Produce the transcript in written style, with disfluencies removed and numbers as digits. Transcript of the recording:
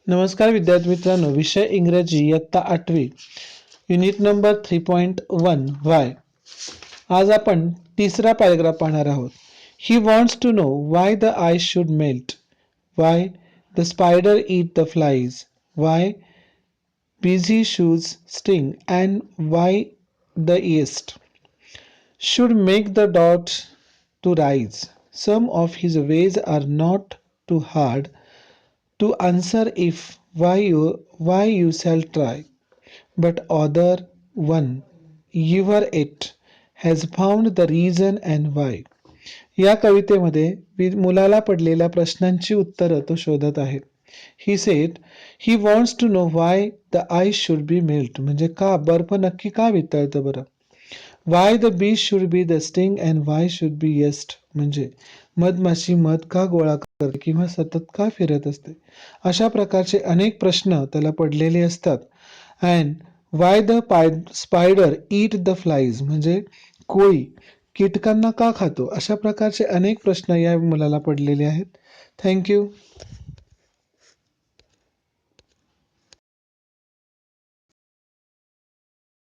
नमस्कार विद्यार्थी मित्रांनो, विषय इंग्रजी इयत्ता 8वी, युनिट नंबर 3.1 वाय. आज आपण तिसरा पॅराग्राफ पाहणार आहोत. He wants to know why the ice should melt, why the spider eat the flies, why bees should sting and why the yeast should make the dot to rise. Some of his ways are not too hard to answer if why you shall try, but other one your it has found the reason and why. या कवितेमध्ये मुलाला पडलेल्या प्रश्नांची उत्तरं तो शोधत आहे. He said he wants to know why the ice should be melt, म्हणजे का बर्फ नक्की का वितळतं बरं. Why the bee should be the sting and why should be yeast, म्हणजे मधमाशी मध का गोळा करते किंवा सतत का फिरत असते. अशा प्रकारचे अनेक प्रश्न त्याला पडलेले असतात. And why the spider eat the flies, म्हणजे कोळी कीटकांना का खातो. अशा प्रकारचे अनेक प्रश्न या मुलाला पडलेले आहेत. थँक्यू.